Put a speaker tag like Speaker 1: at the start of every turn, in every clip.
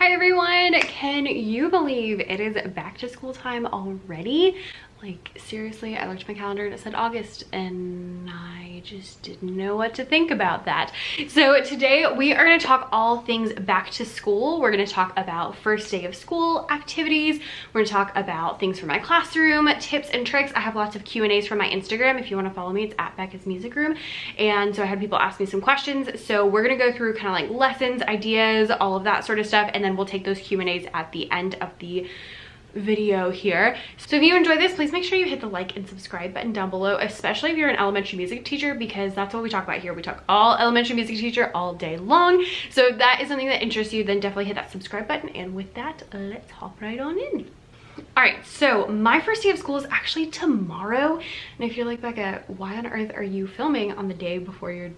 Speaker 1: Hi everyone, can you believe it is back to school time already? Like seriously, I looked at my calendar and it said August and I just didn't know what to think about that. So today we are going to talk all things back to school. We're going to talk about first day of school activities. We're going to talk about things for my classroom, tips and tricks. I have lots of Q&As from my Instagram. If you want to follow me, it's at Becca's Music Room. And so I had people ask me some questions. So we're going to go through kind of like lessons, ideas, all of that sort of stuff. And then we'll take those Q&As at the end of the video here. So if you enjoy this, please make sure you hit the like and subscribe button down below, especially if you're an elementary music teacher, because that's what we talk about here. We talk all elementary music teacher all day long. So if that is something that interests you, then definitely hit that subscribe button. And with that, let's hop right on in. All right, so my first day of school is actually tomorrow. And if you're like, Becca, why on earth are you filming on the day before your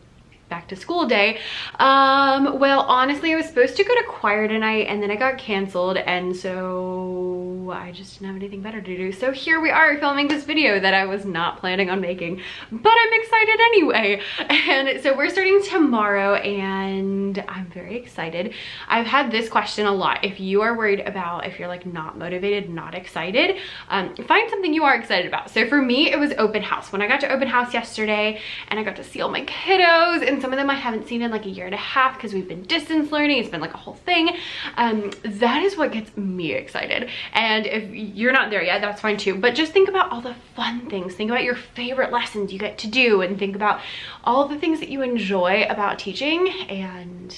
Speaker 1: back to school day? Well, honestly, I was supposed to go to choir tonight and then it got canceled, and so I just didn't have anything better to do. So here we are filming this video that I was not planning on making, but I'm excited anyway. And so we're starting tomorrow and I'm very excited. I've had this question a lot. If you are worried about, if you're like not motivated, not excited, find something you are excited about. So for me, it was open house. When I got to open house yesterday and I got to see all my kiddos, and some of them I haven't seen in like a year and a half because we've been distance learning. It's been like a whole thing. That is what gets me excited. And if you're not there yet, that's fine too. But just think about all the fun things. Think about your favorite lessons you get to do, and think about all the things that you enjoy about teaching, and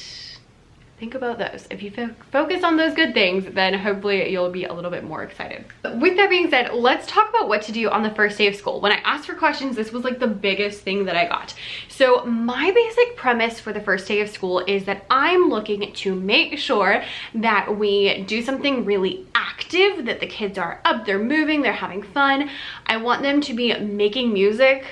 Speaker 1: think about those. If you focus on those good things, then hopefully you'll be a little bit more excited. But with that being said, let's talk about what to do on the first day of school. When I asked for questions, this was like the biggest thing that I got. So my basic premise for the first day of school is that I'm looking to make sure that we do something really active, that the kids are up, they're moving, they're having fun. I want them to be making music,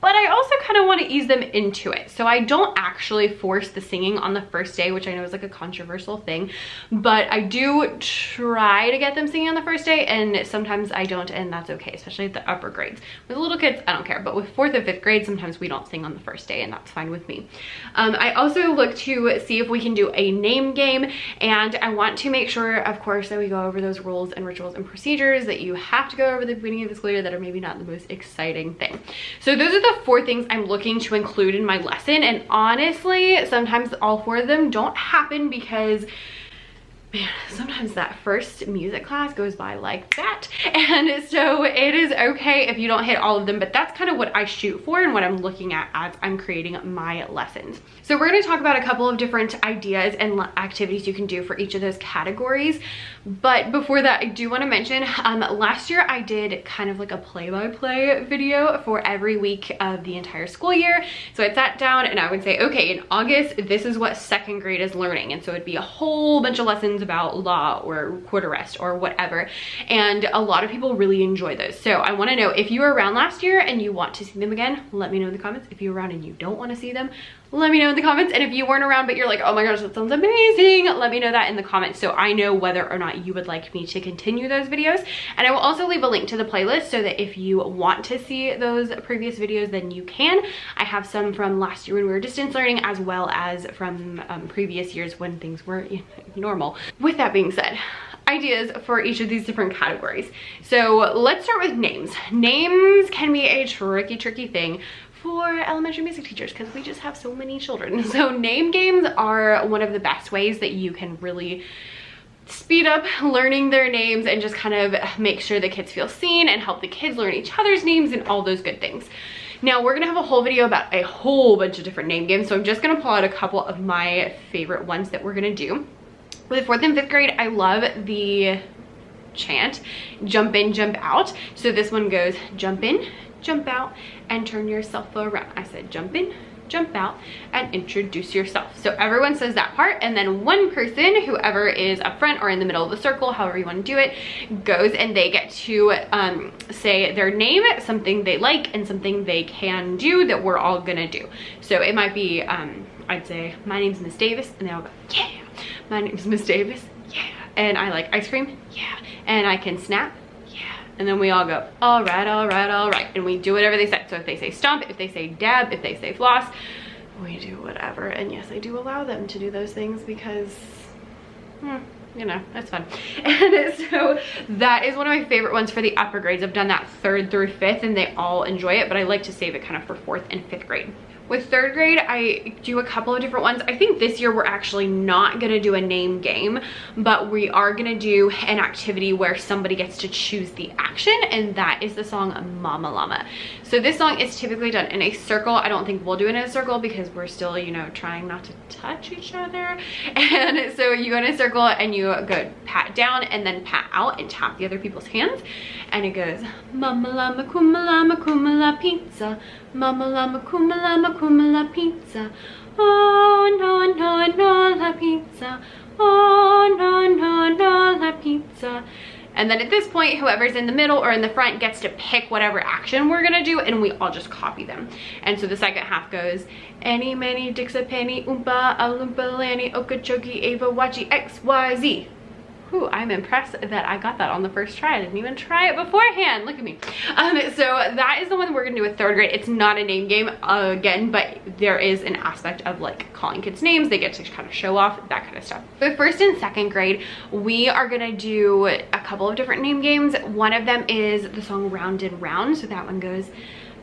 Speaker 1: but I also kind of want to ease them into it. So I don't actually force the singing on the first day, which I know is like a controversial thing, but I do try to get them singing on the first day, and sometimes I don't, and that's okay, especially at the upper grades. With little kids, I don't care, but with 4th and 5th grade, sometimes we don't sing on the first day, and that's fine with me. I also look to see if we can do a name game, and I want to make sure, of course, that we go over those rules and rituals and procedures that you have to go over at the beginning of the school year that are maybe not the most exciting thing. So those are the 4 things I'm looking to include in my lesson, and honestly, sometimes all 4 of them don't happen because, man, sometimes that first music class goes by like that, and so it is okay if you don't hit all of them, but that's kind of what I shoot for and what I'm looking at as I'm creating my lessons. So we're going to talk about a couple of different ideas and activities you can do for each of those categories, but before that, I do want to mention, last year I did kind of like a play-by-play video for every week of the entire school year. So I sat down and I would say, okay, in August, this is what 2nd grade is learning, and so it'd be a whole bunch of lessons about law or quarter rest or whatever, and a lot of people really enjoy those. So I want to know, if you were around last year and you want to see them again, let me know in the comments. If you're around and you don't want to see them, let me know in the comments. And if you weren't around but you're like, oh my gosh, that sounds amazing, let me know that in the comments so I know whether or not you would like me to continue those videos. And I will also leave a link to the playlist so that if you want to see those previous videos, then you can. I have some from last year when we were distance learning, as well as from previous years when things were normal. With that being said, ideas for each of these different categories. So let's start with names. Names can be a tricky thing for elementary music teachers because we just have so many children. So name games are one of the best ways that you can really speed up learning their names and just kind of make sure the kids feel seen and help the kids learn each other's names and all those good things. Now we're gonna have a whole video about a whole bunch of different name games, so I'm just gonna pull out a couple of my favorite ones that we're gonna do. With 4th and 5th grade, I love the chant, jump in, jump out. So this one goes, jump in, jump out, and turn yourself around. I said jump in, jump out, and introduce yourself. So everyone says that part, and then one person, whoever is up front or in the middle of the circle, however you want to do it, goes and they get to say their name, something they like, and something they can do that we're all gonna do. So it might be, I'd say, my name's Miss Davis, and they all go, yeah. My name's Miss Davis, yeah. And I like ice cream, yeah. And I can snap, yeah. And then we all go, all right, all right, all right. And we do whatever they say. So if they say stomp, if they say dab, if they say floss, we do whatever. And yes, I do allow them to do those things because you know, that's fun. And so that is one of my favorite ones for the upper grades. I've done that 3rd through 5th and they all enjoy it, but I like to save it kind of for 4th and 5th grade. With 3rd grade, I do a couple of different ones. I think this year we're actually not gonna do a name game, but we are gonna do an activity where somebody gets to choose the action, and that is the song Mama Llama. So this song is typically done in a circle. I don't think we'll do it in a circle because we're still, you know, trying not to touch each other. And so you go in a circle and you go pat down and then pat out and tap the other people's hands. And it goes, Mama Llama, Kuma La Pizza. Mama Llama, Kuma La Pizza. Oh, no, no, no, la pizza. Oh, no, no, no, la pizza. And then at this point, whoever's in the middle or in the front gets to pick whatever action we're gonna do, and we all just copy them. And so the second half goes, Any, many, dix a penny, oompa, a loompa, lanny, okeechobee, ava, wachi, x, y, z. Whew, I'm impressed that I got that on the first try. I didn't even try it beforehand. Look at me. So that is the one we're gonna do with 3rd grade. It's not a name game again, but there is an aspect of like calling kids names. They get to kind of show off, that kind of stuff. But 1st and 2nd grade, we are gonna do a couple of different name games. One of them is the song Round and Round. So that one goes,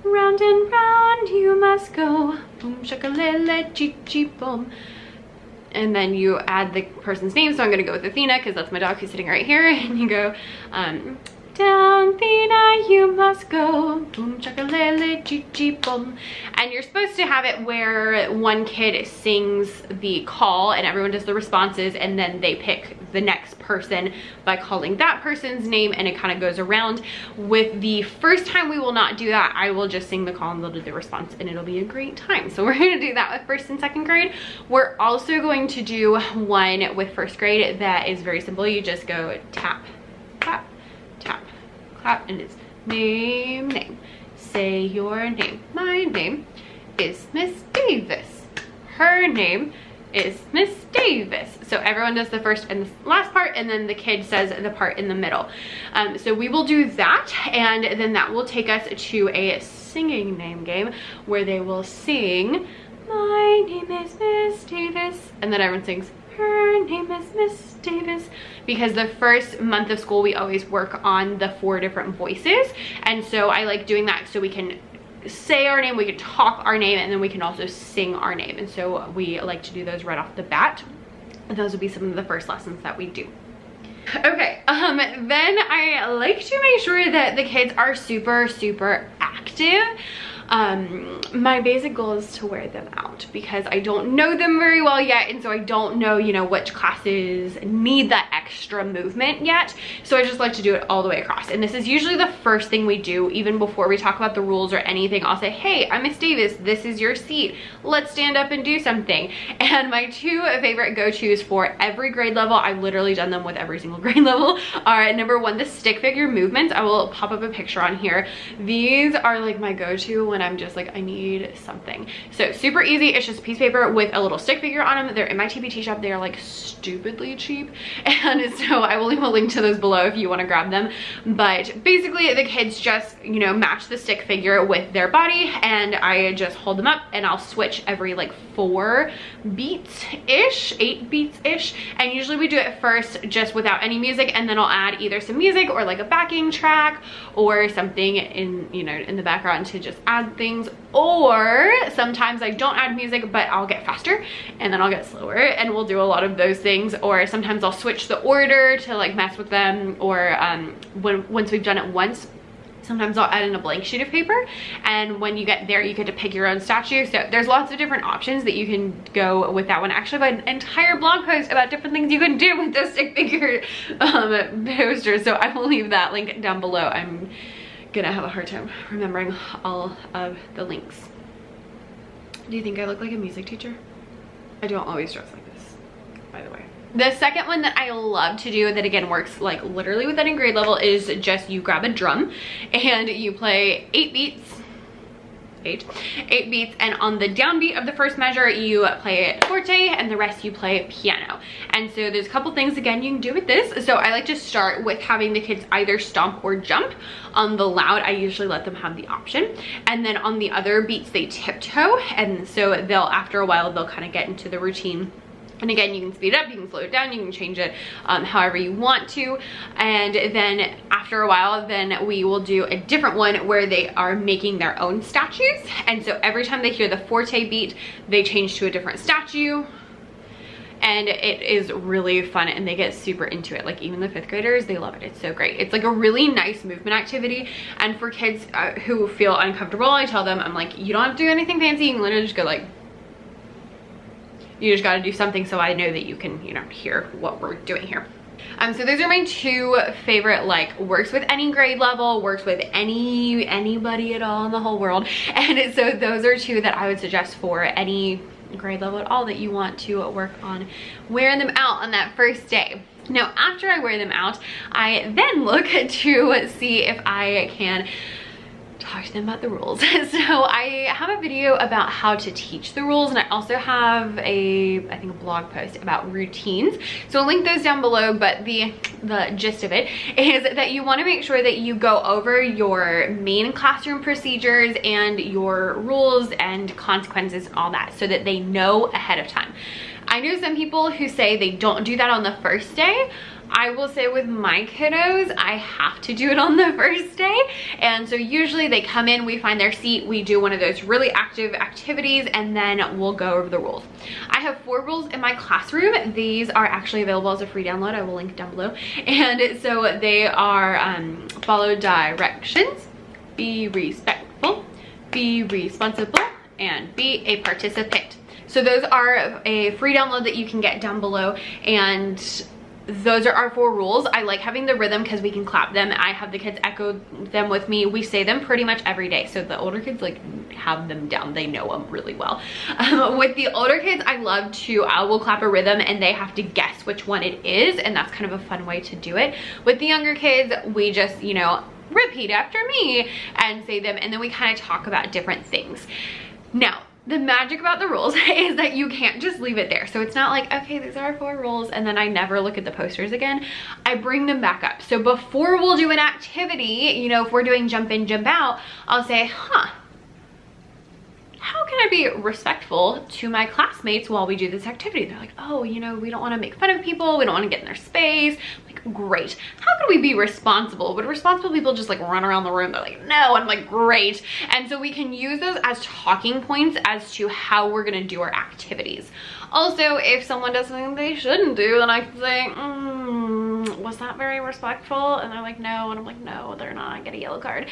Speaker 1: round and round you must go, boom shakalele chee chee boom. And then you add the person's name. So I'm gonna go with Athena because that's my dog who's sitting right here. And you go, down Athena you must go, boom chakalele chee chee boom. And you're supposed to have it where one kid sings the call and everyone does the responses, and then they pick the next person by calling that person's name, and it kind of goes around. With the first time, we will not do that. I will just sing the call and they'll do the response, and it'll be a great time. So we're gonna do that with 1st and 2nd grade. We're also going to do one with 1st grade that is very simple. You just go tap, tap, tap, clap, and it's name, name. Say your name. My name is Miss Davis. Her name is Miss Davis. So everyone does the first and the last part, and then the kid says the part in the middle. So we will do that, and then that will take us to a singing name game where they will sing, my name is Miss Davis, and then everyone sings, her name is Miss Davis, because the first month of school we always work on the 4 different voices, and so I like doing that so we can say our name, we can talk our name, and then we can also sing our name. And so we like to do those right off the bat. Those would be some of the first lessons that we do. Okay, then I like to make sure that the kids are super active. My basic goal is to wear them out because I don't know them very well yet, and so I don't know, you know, which classes need that extra movement yet. So I just like to do it all the way across, and this is usually the first thing we do. Even before we talk about the rules or anything, I'll say, hey, I'm Miss Davis, this is your seat, let's stand up and do something. And my 2 favorite go-tos for every grade level, I've literally done them with every single grade level, are number 1, the stick figure movements. I will pop up a picture on here. These are like my go-to when I'm just like, I need something. So super easy. It's just a piece of paper with a little stick figure on them. They're in my TBT shop. They are like stupidly cheap, and so I will leave a link to those below if you want to grab them. But basically the kids just, you know, match the stick figure with their body, and I just hold them up, and I'll switch every like 4 beats ish, 8 beats ish, and usually we do it first just without any music, and then I'll add either some music or like a backing track or something in, you know, in the background to just add things. Or sometimes I don't add music, but I'll get faster and then I'll get slower, and we'll do a lot of those things. Or sometimes I'll switch the order to like mess with them, or once we've done it once, sometimes I'll add in a blank sheet of paper, and when you get there you get to pick your own statue. So there's lots of different options that you can go with that one. Actually, I have an entire blog post about different things you can do with the stick figure posters, so I will leave that link down below. I'm gonna have a hard time remembering all of the links. Do you think I look like a music teacher? I don't always dress like this, by the way. The second one that I love to do, that again works like literally with any grade level, is just you grab a drum and you play 8 beats, 8 beats, and on the downbeat of the first measure you play it forte, and the rest you play piano. And so there's a couple things again you can do with this. So I like to start with having the kids either stomp or jump. On the loud, I usually let them have the option, and then on the other beats they tiptoe, and so they'll, after a while, they'll kind of get into the routine And again, you can speed it up, you can slow it down, you can change it however you want to. And then after a while, then we will do a different one where they are making their own statues. And so every time they hear the forte beat, they change to a different statue. And it is really fun and they get super into it. Like even the 5th graders, they love it. It's so great. It's like a really nice movement activity. And for kids who feel uncomfortable, I tell them, I'm like, you don't have to do anything fancy. You can literally just go like, you just got to do something so I know that you can, you know, hear what we're doing here. So those are my 2 favorite, like, works with any grade level, works with anybody at all in the whole world. And so those are 2 that I would suggest for any grade level at all that you want to work on wearing them out on that first day. Now, after I wear them out, I then look to see if I can talk to them about the rules. So I have a video about how to teach the rules, and I also have I think a blog post about routines. So I'll link those down below, but the gist of it is that you want to make sure that you go over your main classroom procedures and your rules and consequences and all that so that they know ahead of time. I know some people who say they don't do that on the first day. I will say with my kiddos, I have to do it on the first day. And so usually they come in, we find their seat, we do one of those really active activities, and then we'll go over the rules. I have 4 rules in my classroom. These are actually available as a free download. I will link down below. And so they are follow directions, be respectful, be responsible, and be a participant. So those are a free download that you can get down below, and those are our 4 rules. I like having the rhythm because we can clap them. I have the kids echo them with me. We say them pretty much every day. So the older kids like have them down. They know them really well. With the older kids, I will clap a rhythm and they have to guess which one it is. And that's kind of a fun way to do it. With the younger kids, we just, you know, repeat after me and say them. And then we kind of talk about different things. Now, the magic about the rules is that you can't just leave it there. So it's not like, okay, these are our 4 rules, and then I never look at the posters again. I bring them back up. So before we'll do an activity, you know, if we're doing jump in, jump out, I'll say, how can I be respectful to my classmates while we do this activity? They're like, oh, you know, we don't want to make fun of people. We don't want to get in their space. I'm like, great. How can we be responsible? But responsible people just like run around the room. They're like, no. And I'm like, great. And so we can use those as talking points as to how we're going to do our activities. Also, if someone does something they shouldn't do, then I can say, was that very respectful? And they're like, no. And I'm like, no, they're not. I get a yellow card,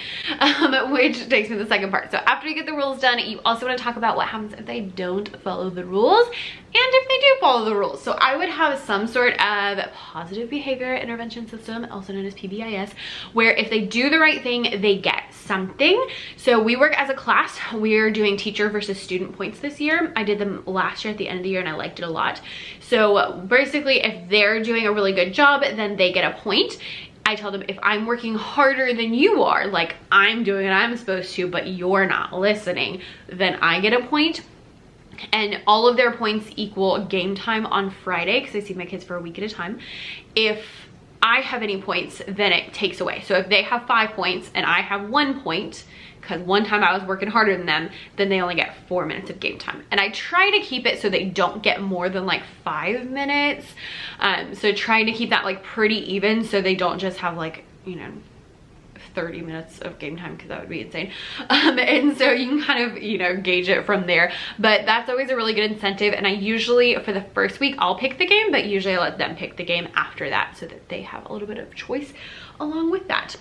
Speaker 1: which takes me to the second part. So after you get the rules done, you also want to talk about what happens if they don't follow the rules and if they do follow the rules. So I would have some sort of positive behavior intervention system, also known as PBIS, where if they do the right thing, they get something. So we work as a class. We're doing teacher versus student points this year. I did them last year at the end of the year and I liked it a lot. So basically, if they're doing a really good job, then they get a point. I tell them, if I'm working harder than you are, like I'm doing what I'm supposed to, but you're not listening, then I get a point. And all of their points equal game time on Friday, because I see my kids for a week at a time. If I have any points, then it takes away. So if they have 5 points and I have 1 point, because one time I was working harder than them, then they only get 4 minutes of game time. And I try to keep it so they don't get more than like 5 minutes. So trying to keep that like pretty even so they don't just have like, you know, 30 minutes of game time, because that would be insane. And so you can kind of, you know, gauge it from there. But that's always a really good incentive. And I usually, for the first week, I'll pick the game, but usually I let them pick the game after that so that they have a little bit of choice along with that.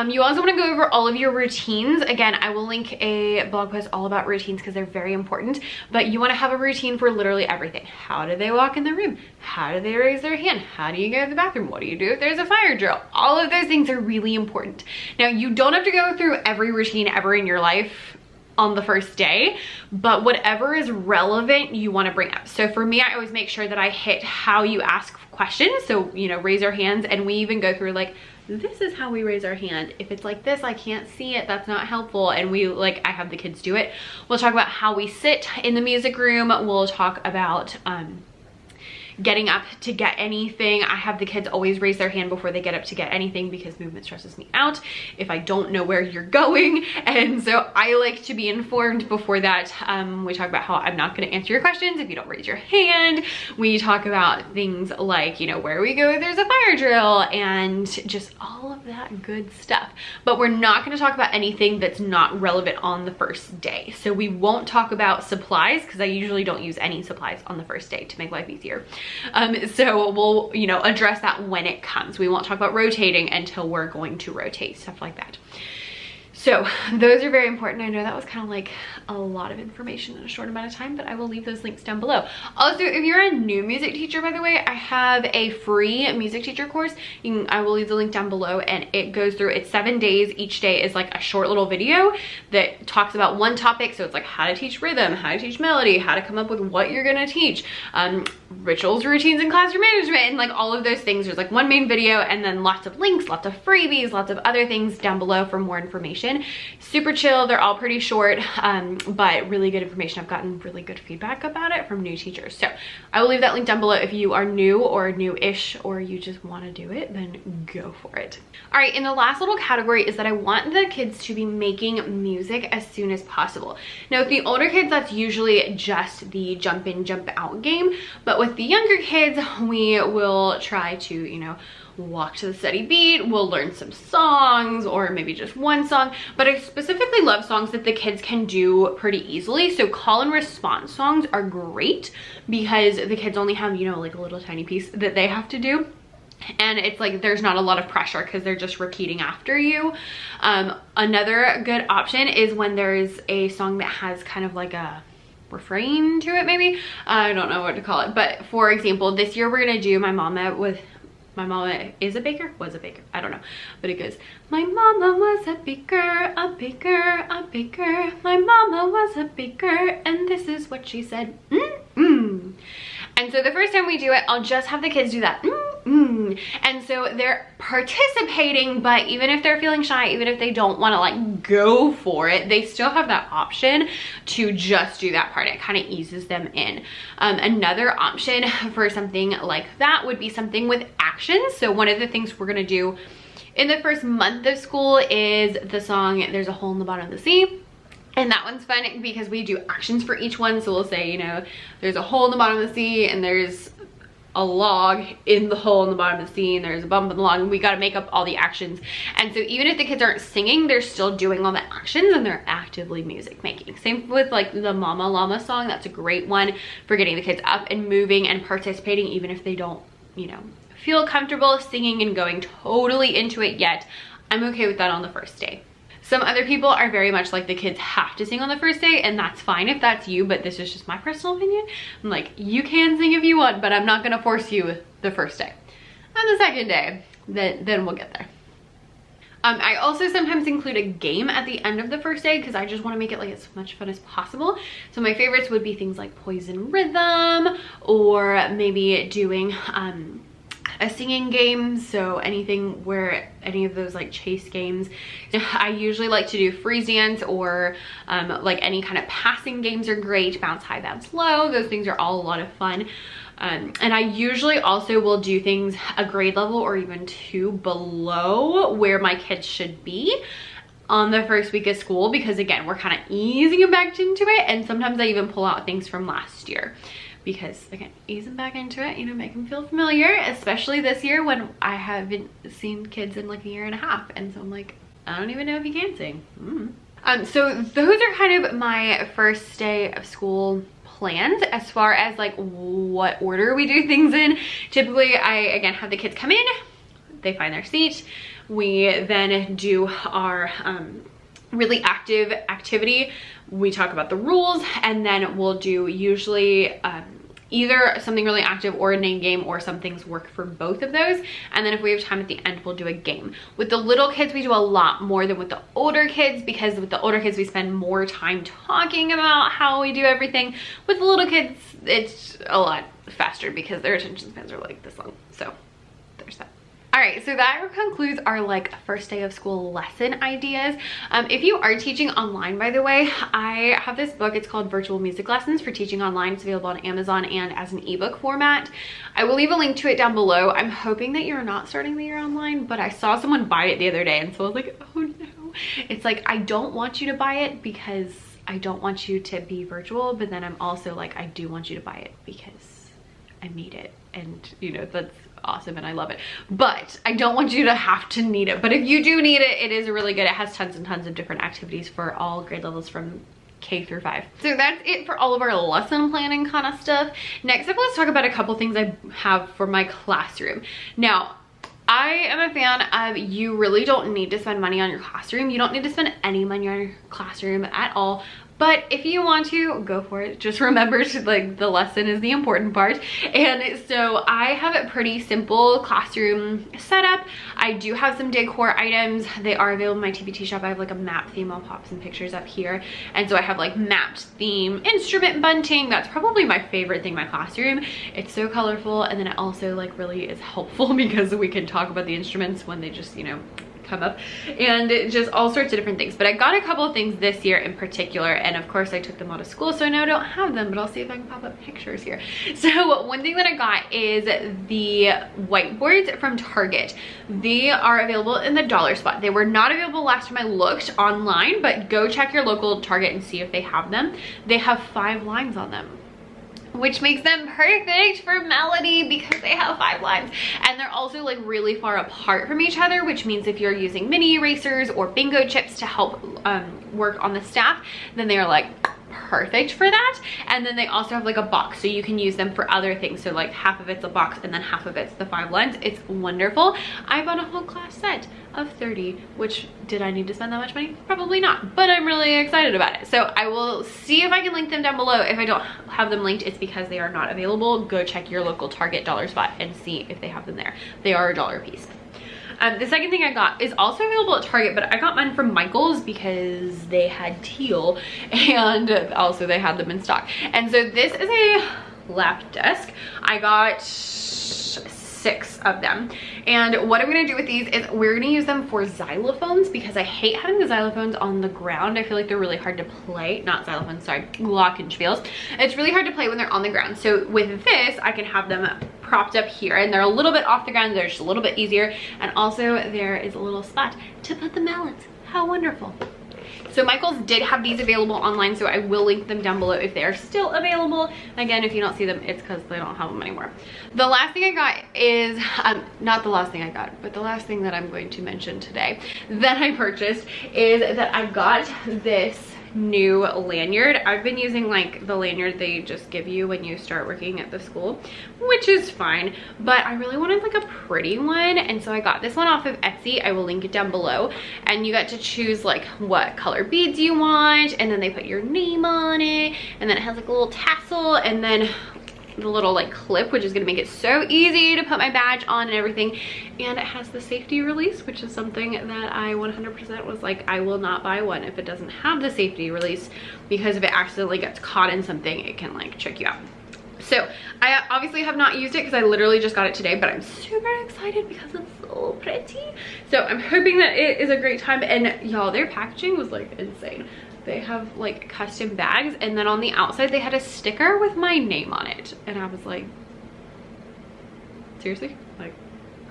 Speaker 1: You also want to go over all of your routines. Again, I will link a blog post all about routines because they're very important, but you want to have a routine for literally everything. How do they walk in the room? How do they raise their hand? How do you go to the bathroom? What do you do if there's a fire drill? All of those things are really important. Now, you don't have to go through every routine ever in your life on the first day, but whatever is relevant you want to bring up. So for me, I always make sure that I hit how you ask questions. So, you know, raise our hands, and we even go through like, this is how we raise our hand. If it's like this, I can't see it, that's not helpful. And we like, I have the kids do it. We'll talk about how we sit in the music room. We'll talk about getting up to get anything. I have the kids always raise their hand before they get up to get anything because movement stresses me out if I don't know where you're going. And so I like to be informed before that. We talk about how I'm not going to answer your questions if you don't raise your hand. We talk about things like, you know, where we go if there's a fire drill and just all of that good stuff. But we're not going to talk about anything that's not relevant on the first day. So we won't talk about supplies because I usually don't use any supplies on the first day to make life easier. So we'll, you know, address that when it comes. We won't talk about rotating until we're going to rotate, stuff like that. So those are very important. I know that was kind of like a lot of information in a short amount of time, but I will leave those links down below. Also, if you're a new music teacher, by the way, I have a free music teacher course. I will leave the link down below, and it goes through, it's 7 days. Each day is like a short little video that talks about one topic. So it's like how to teach rhythm, how to teach melody, how to come up with what you're gonna teach, rituals, routines, and classroom management, and like all of those things. There's like one main video and then lots of links, lots of freebies, lots of other things down below for more information. Super chill. They're all pretty short, but really good information. I've gotten really good feedback about it from new teachers. So I will leave that link down below. If you are new or new-ish, or you just want to do it, then go for it. All right, and the last little category is that I want the kids to be making music as soon as possible. Now with the older kids, that's usually just the jump in, jump out game. But with the younger kids, we will try to, you know, walk to the steady beat. We'll learn some songs, or maybe just one song, but I specifically love songs that the kids can do pretty easily. So call and response songs are great because the kids only have, you know, like a little tiny piece that they have to do. And it's like there's not a lot of pressure because they're just repeating after you. Another good option is when there's a song that has kind of like a refrain to it, maybe. I don't know what to call it. But for example, this year we're gonna do My Mama is a baker? Was a baker. I don't know. But it goes, my mama was a baker, a baker, a baker. My mama was a baker, and this is what she said. And so the first time we do it, I'll just have the kids do that. And so they're participating, but even if they're feeling shy, even if they don't want to like go for it, they still have that option to just do that part. It kind of eases them in. Another option for something like that would be something with actions. So one of the things we're going to do in the first month of school is the song There's a Hole in the Bottom of the Sea. And that one's fun because we do actions for each one. So we'll say, you know, there's a hole in the bottom of the sea, and there's a log in the hole in the bottom of the sea, and there's a bump in the log, and we got to make up all the actions. And so even if the kids aren't singing, they're still doing all the actions, and they're actively music making. Same with like the Mama Llama song. That's a great one for getting the kids up and moving and participating, even if they don't, you know, feel comfortable singing and going totally into it yet. I'm okay with that on the first day. Some other people are very much like the kids have to sing on the first day, and that's fine if that's you, but this is just my personal opinion. I'm like, you can sing if you want, but I'm not gonna force you the first day. On the second day, then we'll get there. I also sometimes include a game at the end of the first day because I just want to make it like as much fun as possible. So my favorites would be things like Poison Rhythm, or maybe doing a singing game. So anything where any of those like chase games. I usually like to do freeze dance, or like any kind of passing games are great. Bounce high, bounce low. Those things are all a lot of fun. And I usually also will do things a grade level or even 2 below where my kids should be on the first week of school, because again, we're kind of easing them back into it. And sometimes I even pull out things from last year, because again, ease them back into it, you know, make them feel familiar, especially this year when I haven't seen kids in like a year and a half. And so I'm like, I don't even know if you can sing. So those are kind of my first day of school plans. As far as like what order we do things in, typically I again have the kids come in, they find their seat, we then do our really active activity. We talk about the rules, and then we'll do usually either something really active or a name game, or some things work for both of those. And then if we have time at the end, we'll do a game. With the little kids, we do a lot more than with the older kids, because with the older kids, we spend more time talking about how we do everything. With the little kids, it's a lot faster because their attention spans are like this long. So there's that. All right, so that concludes our like first day of school lesson ideas. If you are teaching online, by the way, I have this book. It's called Virtual Music Lessons for Teaching Online. It's available on Amazon and as an ebook format. I will leave a link to it down below. I'm hoping that you're not starting the year online, but I saw someone buy it the other day, and so I was like, oh no. It's like, I don't want you to buy it because I don't want you to be virtual, but then I'm also like, I do want you to buy it because I need it, and you know, that's awesome and I love it, but I don't want you to have to need it. But if you do need it, it is really good. It has tons and tons of different activities for all grade levels from K through 5. So that's it for all of our lesson planning kind of stuff. Next up, let's talk about a couple things I have for my classroom. Now, I am a fan of, you really don't need to spend money on your classroom. You don't need to spend any money on your classroom at all. But if you want to, go for it. Just remember to, like, the lesson is the important part. And so I have a pretty simple classroom setup. I do have some decor items. They are available in my TBT shop. I have like a map theme. I'll pop some pictures up here. And so I have like mapped theme, instrument bunting. That's probably my favorite thing in my classroom. It's so colorful, and then it also like really is helpful because we can talk about the instruments when they just, you know, come up, and just all sorts of different things. But I got a couple of things this year in particular, and of course I took them out of school, so now I don't have them, but I'll see if I can pop up pictures here. So one thing that I got is the whiteboards from Target. They are available in the dollar spot. They were not available last time I looked online, but go check your local Target and see if they have them. They have 5 lines on them, which makes them perfect for Melody because they have 5 lines, and they're also like really far apart from each other, which means if you're using mini erasers or bingo chips to help work on the staff, then they are like perfect for that. And then they also have like a box, so you can use them for other things. So like half of it's a box and then half of it's the 5 lines. It's wonderful. I bought a whole class set of 30, which, did I need to spend that much money? Probably not, but I'm really excited about it. So I will see if I can link them down below. If I don't have them linked, it's because they are not available. Go check your local Target dollar spot and see if they have them there. They are $1 a piece. The second thing I got is also available at Target, but I got mine from Michael's because they had teal, and also they had them in stock. And so this is a lap desk. I got 6 of them, and what I'm going to do with these is we're going to use them for xylophones, because I hate having the xylophones on the ground. I feel like they're really hard to play. Not xylophones, sorry, glockenspiels. It's really hard to play when they're on the ground. So with this, I can have them propped up here, and they're a little bit off the ground. They're just a little bit easier, and also there is a little spot to put the mallets. How wonderful. So Michael's did have these available online, so I will link them down below if they are still available. Again, if you don't see them, it's because they don't have them anymore. The last thing I got is, not the last thing I got, but the last thing that I'm going to mention today that I purchased is that I got this new lanyard. I've been using like the lanyard they just give you when you start working at the school, which is fine, but I really wanted like a pretty one, and so I got this one off of Etsy. I will link it down below, and you got to choose like what color beads you want, and then they put your name on it, and then it has like a little tassel, and then the little like clip, which is going to make it so easy to put my badge on and everything. And it has the safety release, which is something that I 100% was like, I will not buy one if it doesn't have the safety release, because if it accidentally gets caught in something, it can like trick you out. So I obviously have not used it because I literally just got it today, but I'm super excited because it's so pretty. So I'm hoping that it is a great time. And y'all, their packaging was like insane. They have like custom bags, and then on the outside they had a sticker with my name on it, and I was like, seriously, like,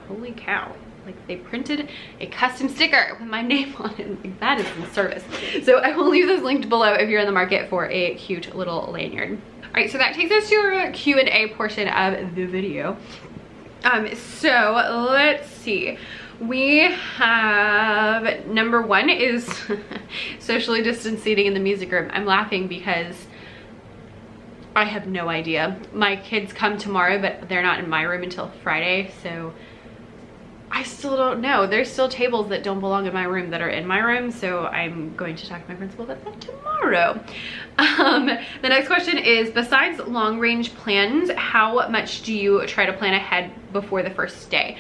Speaker 1: holy cow, like they printed a custom sticker with my name on it. Like, that is some service. So I will leave this linked below if you're in the market for a cute little lanyard. All right, so that takes us to our Q&A portion of the video. So let's see. We have, number 1 is socially distanced seating in the music room. I'm laughing because I have no idea. My kids come tomorrow, but they're not in my room until Friday, so I still don't know. There's still tables that don't belong in my room that are in my room, so I'm going to talk to my principal about that tomorrow. The next question is, besides long range plans, how much do you try to plan ahead before the first day?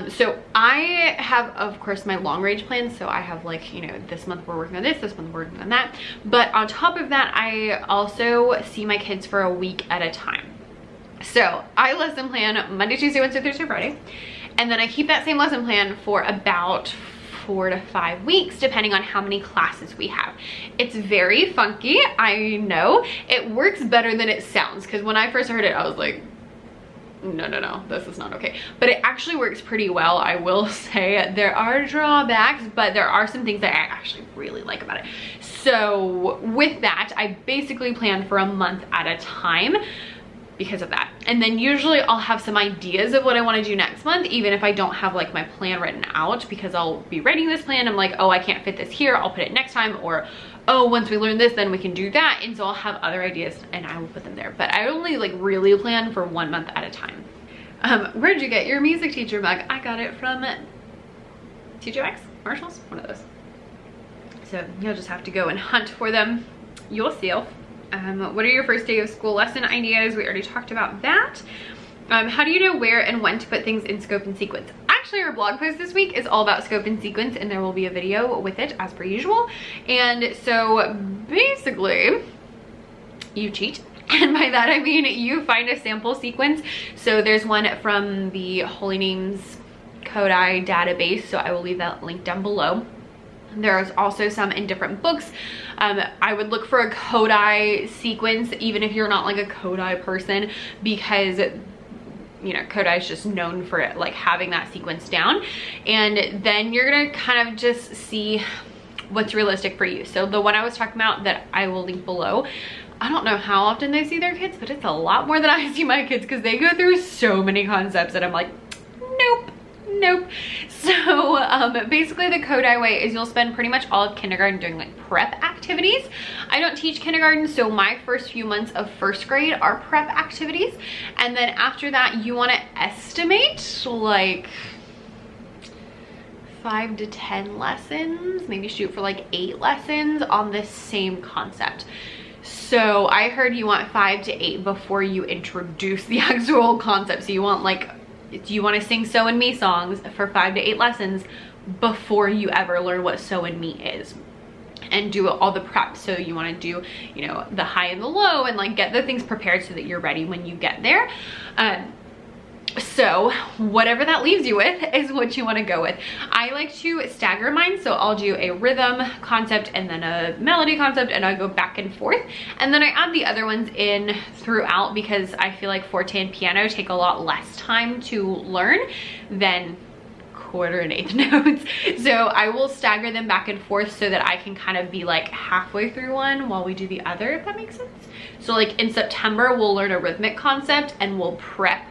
Speaker 1: So I have, of course, my long range plans. So I have like, you know, this month we're working on this month we're working on that. But on top of that, I also see my kids for a week at a time. So I lesson plan Monday, Tuesday, Wednesday, Thursday, Friday. And then I keep that same lesson plan for about 4 to 5 weeks, depending on how many classes we have. It's very funky, I know. It works better than it sounds, because when I first heard it, I was like, no, this is not okay. But it actually works pretty well, I will say. There are drawbacks, but there are some things that I actually really like about it. So with that, I basically plan for a month at a time because of that. And then usually I'll have some ideas of what I want to do next month, even if I don't have like my plan written out, because I'll be writing this plan. I'm like, oh, I can't fit this here, I'll put it next time, or oh, once we learn this, then we can do that. And so I'll have other ideas and I will put them there. But I only like really plan for 1 month at a time. Where'd you get your music teacher mug? I got it from TJX, Marshalls, one of those. So you'll just have to go and hunt for them yourself. What are your first day of school lesson ideas? We already talked about that. How do you know where and when to put things in scope and sequence? Actually, our blog post this week is all about scope and sequence, and there will be a video with it as per usual. And so basically, you cheat. And by that I mean you find a sample sequence. So there's one from the Holy Names Kodai database, so I will leave that link down below. There's also some in different books. I would look for a Kodai sequence, even if you're not like a Kodai person, because you know, Kodai is just known for it, like having that sequence down. And then you're gonna kind of just see what's realistic for you. So the one I was talking about that I will link below, I don't know how often they see their kids, but it's a lot more than I see my kids, because they go through so many concepts and I'm like, nope. So basically the Kodai way is you'll spend pretty much all of kindergarten doing like prep activities. I don't teach kindergarten, so my first few months of first grade are prep activities. And then after that, you want to estimate like 5 to 10 lessons, maybe shoot for like 8 lessons on this same concept. So I heard you want 5 to 8 before you introduce the actual concept. So you want like, you want to sing So and Me songs for 5 to 8 lessons before you ever learn what So and Me is, and do all the prep. So you want to do, you know, the high and the low, and like get the things prepared so that you're ready when you get there. So whatever that leaves you with is what you want to go with. I like to stagger mine, so I'll do a rhythm concept and then a melody concept, and I go back and forth, and then I add the other ones in throughout, because I feel like forte and piano take a lot less time to learn than quarter and eighth notes. So I will stagger them back and forth so that I can kind of be like halfway through one while we do the other, if that makes sense. So like in September, we'll learn a rhythmic concept and we'll prep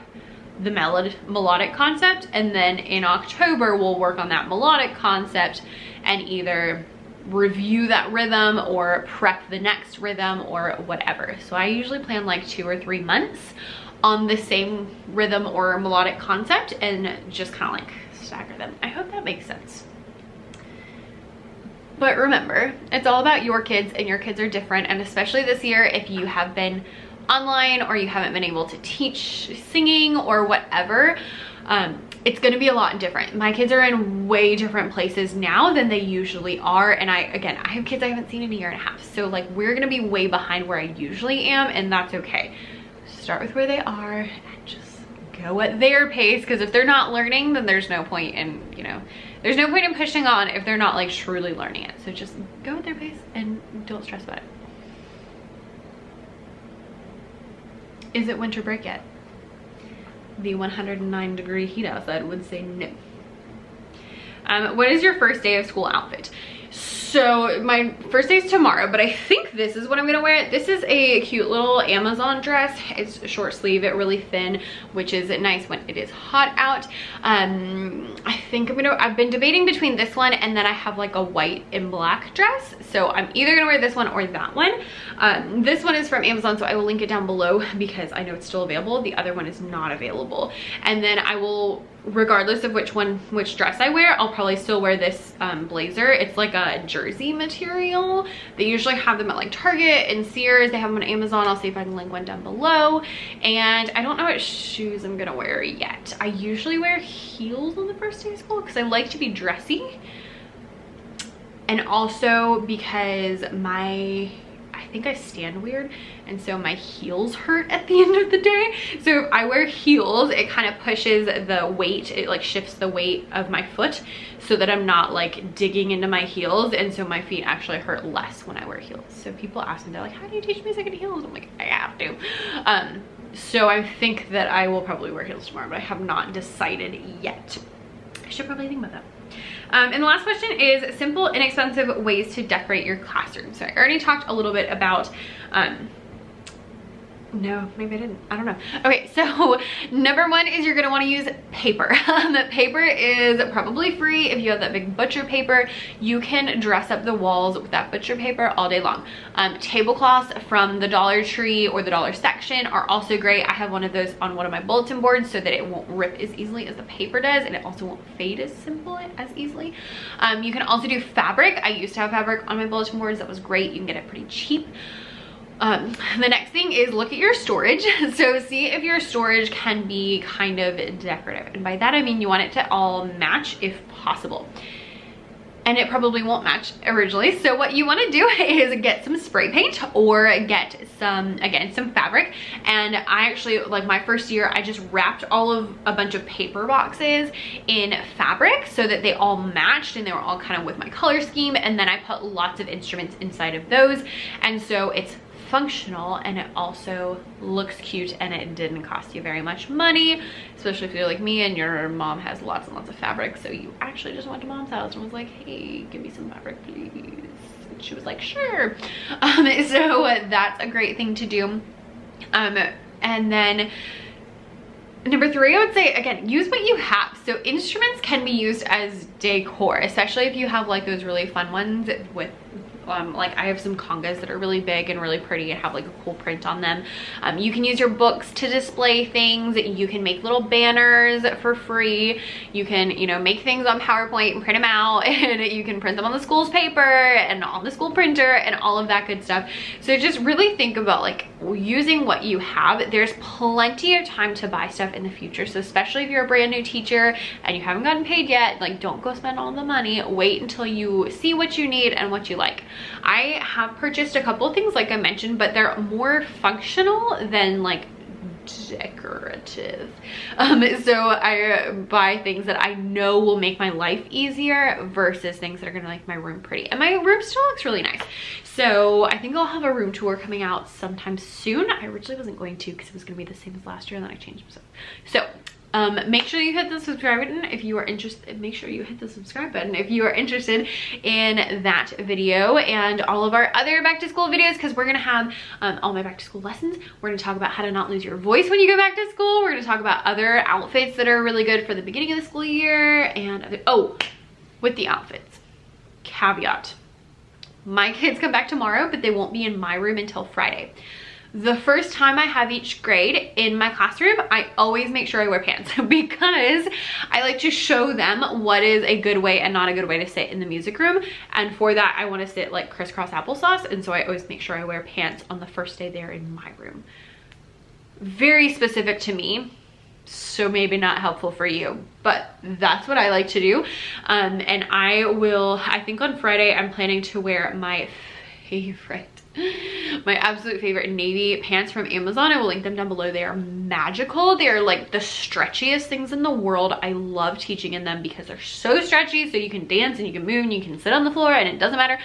Speaker 1: the melodic concept, and then in October we'll work on that melodic concept and either review that rhythm or prep the next rhythm or whatever. So I usually plan like 2 or 3 months on the same rhythm or melodic concept and just kind of like stagger them. I hope that makes sense. But remember, it's all about your kids, and your kids are different, and especially this year, if you have been online or you haven't been able to teach singing or whatever, it's going to be a lot different. My kids are in way different places now than they usually are, and I have kids I haven't seen in a year and a half, so like we're going to be way behind where I usually am, and that's okay. Start with where they are and just go at their pace, because if they're not learning, then there's no point in, you know, there's no point in pushing on if they're not like truly learning it. So just go at their pace and don't stress about it. Is it winter break yet? The 109-degree heat outside would say no. What is your first day of school outfit? So my first day is tomorrow, but I think this is what I'm gonna wear. This is a cute little Amazon dress. It's short sleeve, it really thin, which is nice when it is hot out. I think I've been debating between this one and then I have like a white and black dress. So I'm either gonna wear this one or that one. This one is from Amazon, so I will link it down below because I know it's still available. The other one is not available. And then I will, regardless of which dress I wear, I'll probably still wear this blazer. It's like a jersey material. They usually have them at like Target and Sears. They have them on Amazon. I'll see if I can link one down below. And I don't know what shoes I'm gonna wear yet. I usually wear heels on the first day of school because I like to be dressy, and also because I think I stand weird, and so my heels hurt at the end of the day. So if I wear heels, it kind of pushes the weight, it like shifts the weight of my foot so that I'm not like digging into my heels, and so my feet actually hurt less when I wear heels. So people ask me, they're like, how do you teach music in heels? I'm like, I have to. So I think that I will probably wear heels tomorrow, but I have not decided yet. I should probably think about that. And the last question is simple, inexpensive ways to decorate your classroom. So I already talked a little bit about, no, maybe I didn't, I don't know. Okay, so number one is you're gonna wanna use paper. Paper is probably free. If you have that big butcher paper, you can dress up the walls with that butcher paper all day long. Tablecloths from the Dollar Tree or the dollar section are also great. I have one of those on one of my bulletin boards so that it won't rip as easily as the paper does, and it also won't fade as easily. You can also do fabric. I used to have fabric on my bulletin boards. That was great. You can get it pretty cheap. The next thing is look at your storage. So see if your storage can be kind of decorative. And by that I mean you want it to all match if possible. And it probably won't match originally. So what you want to do is get some spray paint or get some, again, some fabric. And I actually, like my first year, I just wrapped a bunch of paper boxes in fabric so that they all matched and they were all kind of with my color scheme. And then I put lots of instruments inside of those. And so it's functional and it also looks cute, and it didn't cost you very much money, especially if you're like me and your mom has lots and lots of fabric, so you actually just went to mom's house and was like, hey, give me some fabric please, and she was like, sure. So that's a great thing to do. And then number three, I would say, again, use what you have. So instruments can be used as decor, especially if you have like those really fun ones with like I have some congas that are really big and really pretty and have like a cool print on them. You can use your books to display things. You can make little banners for free. You can, you know, make things on PowerPoint and print them out, and you can print them on the school's paper and on the school printer and all of that good stuff. So just really think about like using what you have. There's plenty of time to buy stuff in the future. So especially if you're a brand new teacher and you haven't gotten paid yet, like don't go spend all the money. Wait until you see what you need and what you like. I have purchased a couple of things like I mentioned, but they're more functional than like decorative. So I buy things that I know will make my life easier versus things that are gonna make my room pretty. And my room still looks really nice. So I think I'll have a room tour coming out sometime soon. I originally wasn't going to because it was gonna be the same as last year, and then I changed myself. So make sure you hit the subscribe button if you are interested. Make sure you hit the subscribe button if you are interested in that video and all of our other back to school videos, because we're gonna have all my back to school lessons. We're gonna talk about how to not lose your voice when you go back to school. We're gonna talk about other outfits that are really good for the beginning of the school year, and with the outfits, caveat, my kids come back tomorrow, but they won't be in my room until Friday. The first time I have each grade in my classroom, I always make sure I wear pants because I like to show them what is a good way and not a good way to sit in the music room. And for that, I want to sit like crisscross applesauce. And so I always make sure I wear pants on the first day there in my room. Very specific to me, so maybe not helpful for you, but that's what I like to do. And I think on Friday, I'm planning to wear my absolute favorite navy pants from Amazon. I will link them down below. They are magical. They are like the stretchiest things in the world. I love teaching in them because they're so stretchy, so you can dance and you can move and you can sit on the floor and it doesn't matter.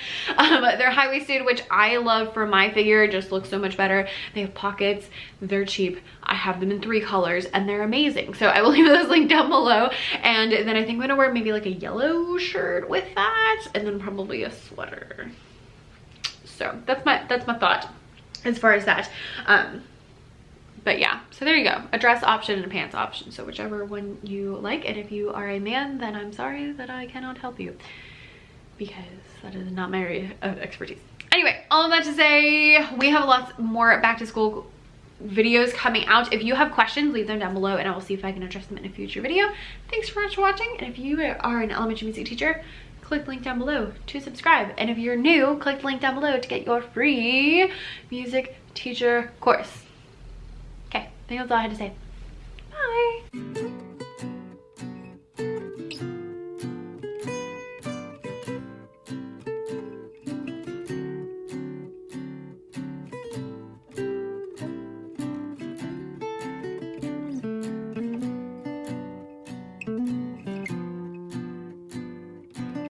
Speaker 1: They're high-waisted, which I love for my figure. It just looks so much better. They have pockets. They're cheap. I have them in 3 colors and they're amazing. So I will leave those linked down below. And then I think I'm gonna wear maybe like a yellow shirt with that, and then probably a sweater. So that's my thought as far as that. But yeah, so there you go, a dress option and a pants option, so whichever one you like. And if you are a man, then I'm sorry that I cannot help you because that is not my area of expertise. Anyway, all of that to say, we have lots more back to school videos coming out. If you have questions, leave them down below and I will see if I can address them in a future video. Thanks so much for watching, and if you are an elementary music teacher, click the link down below to subscribe. And if you're new, click the link down below to get your free music teacher course. Okay, I think that's all I had to say. Bye.